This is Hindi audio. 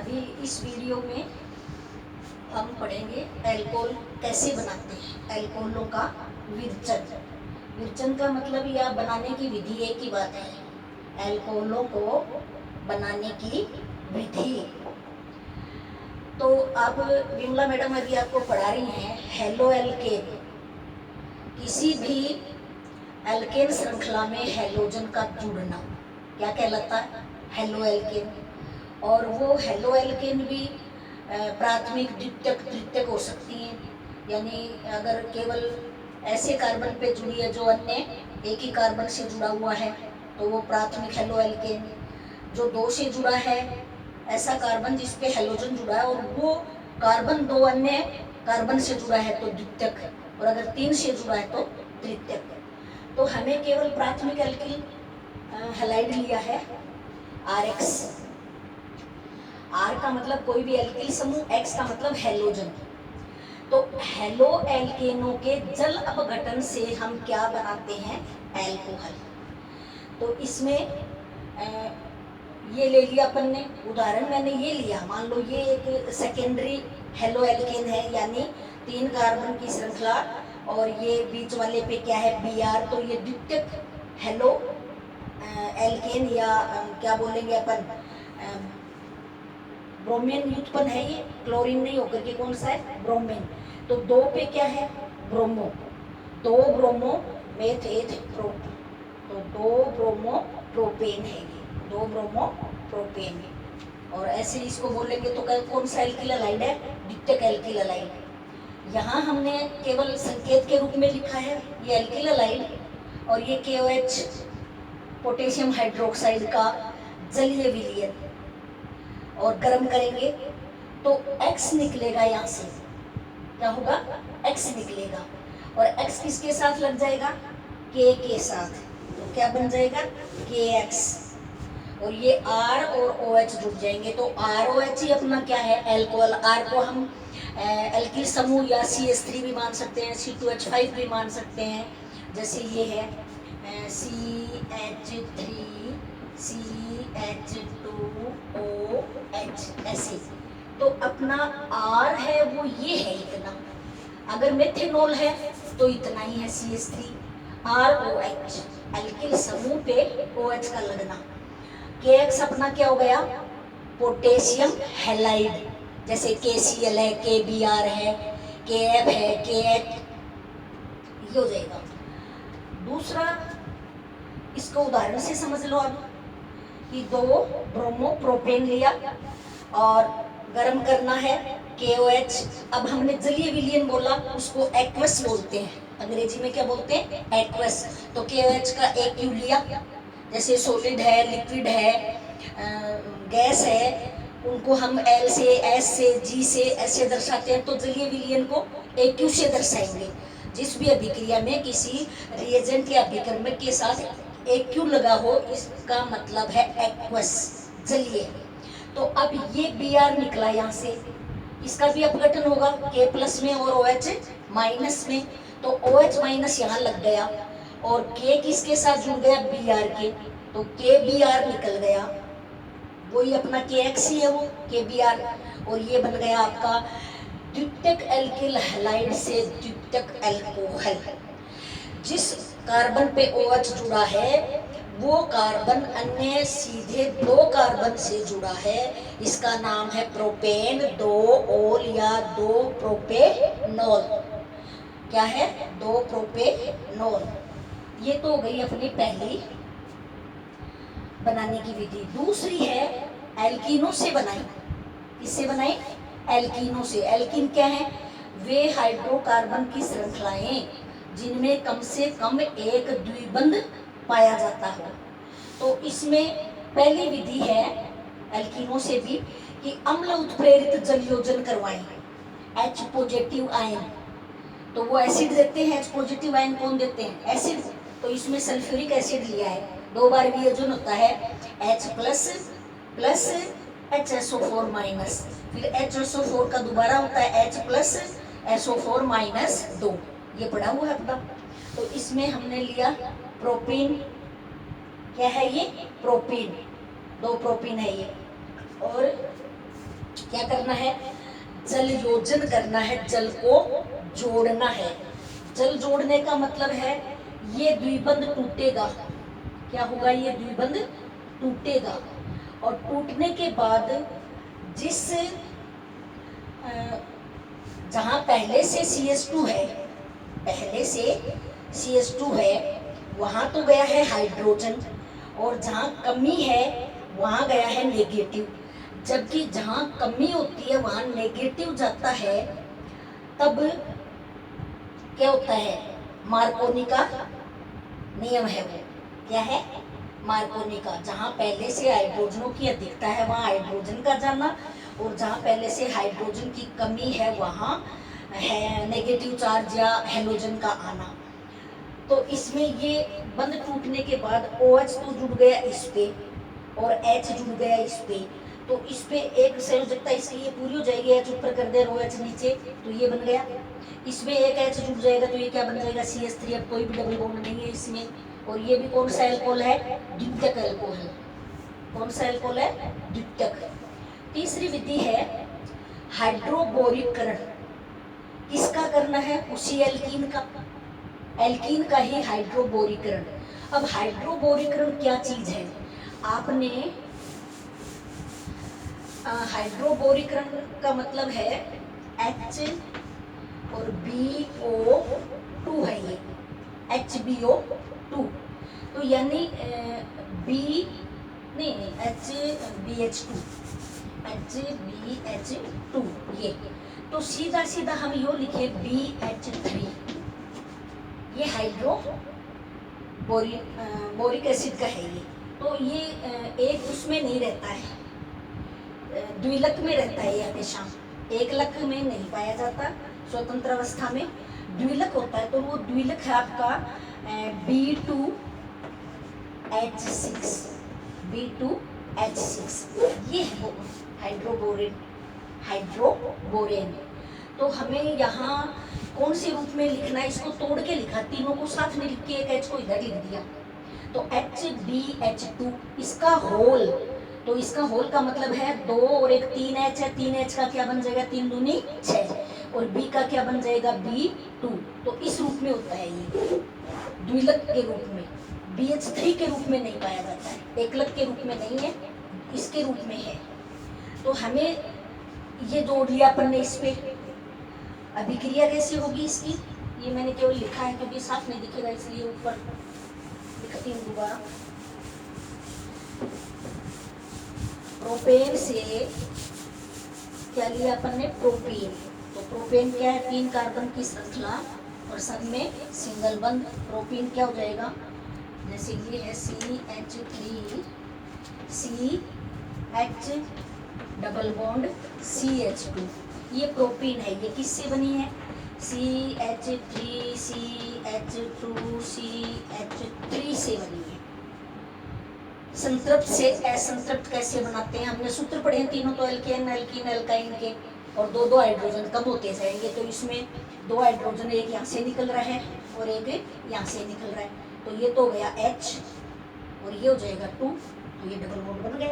अभी इस वीडियो में हम पढ़ेंगे एल्कोहल कैसे बनाते हैं, एल्कोहलों का विरचन। विरचन का मतलब या बनाने की विधि एक ही बात है, एल्कोहलों को बनाने की विधि। तो अब विमला मैडम अभी आपको पढ़ा रही हैं हेलो एल्केन। किसी भी एल्केन श्रृंखला में हैलोजन का जुड़ना क्या कहलाता है, हेलो एल्केन। और वो हेलो एल्केन भी प्राथमिक द्वितीयक तृतीयक हो सकती हैं, यानी अगर केवल ऐसे कार्बन पे जुड़ी है जो अन्य एक ही कार्बन से जुड़ा हुआ है तो वो प्राथमिक हेलो एल्केन। जो दो से जुड़ा है ऐसा कार्बन जिस पे हेलोजन जुड़ा है और वो कार्बन दो अन्य कार्बन से जुड़ा है तो द्वितीयक, और अगर तीन से जुड़ा है तो तृतीयक। तो हमें केवल प्राथमिक एल्किल हैलाइड लिया है RX। R का मतलब कोई भी एल्किल समूह, X का मतलब हैलोजन। तो हेलो एल्केनों के जल अपघटन से हम क्या बनाते हैं, एल्कोहल। तो इसमें ये ले लिया अपन ने उदाहरण, मैंने ये लिया, मान लो ये एक सेकेंडरी हेलो एल्केन है, यानी 3 कार्बन की श्रृंखला, और ये बीच वाले पे क्या है Br। तो ये द्वितीयक हेलो एल्केन या क्या बोलेंगे अपन, ब्रोमीन व्युत्पन्न है। ये क्लोरीन नहीं होकर के कौन सा है, ब्रोमीन। तो दो पे क्या है, ब्रोमो, दो ब्रोमो मेथेट प्रोप, तो दो ब्रोमो प्रोपेन है, ये दो ब्रोमो प्रोपेन। और ऐसे इसको बोलेंगे तो कौन सा एल्किल हैलाइड है, द्वितीयक एल्किल हैलाइड। यहाँ हमने केवल संकेत के रूप में लिखा है ये एल्किल हैलाइड, और ये KOH पोटेशियम हाइड्रोक्साइड का जलीय विलयन। और गर्म करेंगे तो X निकलेगा, यहाँ से क्या होगा, X निकलेगा, और X किसके साथ लग जाएगा, K के साथ। तो क्या बन जाएगा, KX, और ये R और OH जुड़ जाएंगे। तो ROH ही अपना क्या है, एल्कोहल। R को हम एल्किल समूह या CH3 भी मान सकते हैं, C2H5 भी मान सकते हैं। जैसे ये है CH3 CH2OH, ऐसे। तो अपना R है वो ये है इतना, अगर मेथेनॉल है तो इतना ही है CH3 ROH, एल्किल समूह पे OH का लगना। KX अपना क्या हो गया, पोटेशियम हैलाइड, जैसे KCl है, KBr है, KF है, KH, ये हो जाएगा। दूसरा इसको उदाहरण से समझ लो अब, कि दो ब्रोमो प्रोपेन लिया और गर्म करना है KOH। अब हमने जलीय विलयन बोला, उसको एक्वस बोलते हैं, अंग्रेजी में क्या बोलते हैं, एक्वस। तो KOH का एक क्यू लिया, जैसे सॉलिड है, लिक्विड है, गैस है, उनको हम L से, S से, G से ऐसे दर्शाते हैं। तो जलीय विलयन को AQ से दर्शाएंगे। जिस भी अभिक्रिया में किसी रिएजेंट या अभिकर्मक के साथ AQ लगा हो, इसका मतलब है एक्वस, जलीय। तो अब ये Br निकला यहाँ से, इसका भी अपघटन होगा K प्लस में और OH माइनस में। तो OH माइनस यहाँ लग गया और K किसके साथ जुड़ गया, Br के, तो KBr निकल गया, वही अपना KX ही है वो KBr। और ये बन गया आपका द्वितीयक एल्किल हैलाइड से द्वितीयक एल्कोहल। जिस कार्बन पे OH जुड़ा है वो कार्बन अन्य सीधे दो कार्बन से जुड़ा है, इसका नाम है प्रोपेन, दो ओल या दो प्रोपेनॉल। क्या है, दो प्रोपेनॉल। ये तो हो गई अपनी पहली बनाने की विधि। दूसरी है एल्कीनों से बनाई। किससे बनाई, एल्कीनों से। एल्कीन क्या है, वे हाइड्रोकार्बन की श्रृंखलाएं जिनमें कम से कम एक द्विबंध पाया जाता हो। तो इसमें पहली विधि है एल्कीनों से भी कि अम्ल उत्प्रेरित जलयोजन करवाएं, H पॉजिटिव आयन। तो वो एसिड देते हैं, H पॉजिटिव आयन कौन देते हैं, एसिड। तो इसमें सल्फ्यूरिक एसिड लिया है, दो बार वियोजन होता है, H plus plus HSO4 minus, फिर HSO4 का दोबारा होता है H प्लस SO4 माइनस 2, ये पड़ा हुआ है अपना। तो इसमें हमने लिया प्रोपीन, क्या है ये, प्रोपीन, दो प्रोपीन है ये, और क्या करना है, जल योजन करना है, जल को जोड़ना है। जल जोड़ने का मतलब है ये द्विबंध टूटेगा। क्या होगा, ये द्विबंध टूटेगा और टूटने के बाद जिस जहां पहले से CH2 है, पहले से CH2 है, वहां तो गया है हाइड्रोजन, और जहां कमी है वहां गया है नेगेटिव। जबकि जहां कमी होती है वहां नेगेटिव जाता है, तब क्या होता है, मार्कोनी का नियम है। वो क्या है, मार्कोनी का। जहां पहले से हाइड्रोजनों की अधिकता है वहां हाइड्रोजन का जाना, और जहां पहले से हाइड्रोजन की कमी है वहां है नेगेटिव चार्ज या हेलोजन का आना। तो इसमें ये बंध टूटने के बाद OH तो जुड़ गया इस पे और H जुड़ गया इस पे, तो इस पे एक संयोजकता इसकी ये पूरी हो जाएगी, H ऊपर कर दे, OH नीचे, तो ये बन गया। इसमें एक H जुड़ जाएगा तो ये क्या बन जाएगा, CH3। अब कोई भी डबल बॉन्ड नहीं है इसमें, और ये भी कौन सा एल्कोहल है, द्वितीयक एल्कोहल। कौन सा एल्कोहल है, द्वितीयक। तीसरी विधि है हाइड्रोबोरीकरण। किसका करना है, उसी एल्कीन का, एल्कीन का ही हाइड्रोबोरीकरण। अब हाइड्रोबोरीकरण क्या चीज है, आपने हाइड्रोबोरीकरण का मतलब है H और BO2 है, ये HBO2। तो यानी HBH2, ये तो सीधा सीधा हम यो लिखे BH3। ये हाइड्रो बोरिक एसिड का है ये। तो ये एक उसमें नहीं रहता है, द्विलक में रहता है ये हमेशा, एक लक में नहीं पाया जाता। स्वतंत्र अवस्था में द्विलक होता है, तो वो द्विलक है आपका B2H6, B2H6। ये है हाइड्रोबोरेन। तो हमें यहाँ कौन से रूप में लिखना है, इसको तोड़ के लिखा, तीनों को साथ में लिख के एक H को इधर लिख दिया, तो HBH2 इसका होल। तो इसका होल का मतलब है 2 और एक 3H है, 3H का क्या बन जाएगा, 3 दूनी 6, और B का क्या बन जाएगा, B2। तो इस रूप में होता है ये, द्विलक के रूप में। BH3 के रूप में नहीं पाया जाता है, एकलक के रूप में नहीं है, इसके रूप में है। तो हमें ये जोड़ लिया अपन ने इस पे। अभिक्रिया कैसे होगी इसकी, ये मैंने केवल लिखा है क्योंकि साफ नहीं दिखेगा, इसलिए ऊपर लिखती हूँ दोबारा। प्रोपेन से क्या लिया अपन ने, प्रोपेन। तो प्रोपेन क्या है, 3 कार्बन की श्रृंखला और सब में सिंगल बंध। प्रोपेन क्या हो जाएगा, जैसे ये है CH3 CH double bond CH2, ये प्रोपेन है। ये किससे बनी है, CH3 CH2 CH3 से बनी है। संतृप्त से असंतृप्त कैसे बनाते हैं, हमने सूत्र पढ़े हैं तीनों, तो एल्केन एल्कीन एल्काइन के, और 2 हाइड्रोजन कम होते जाएंगे। तो इसमें 2 हाइड्रोजन, एक यहाँ से निकल रहा है और एक यहाँ से निकल रहा है, तो ये तो हो गया H और ये हो जाएगा 2, तो ये डबल बॉन्ड बन गए।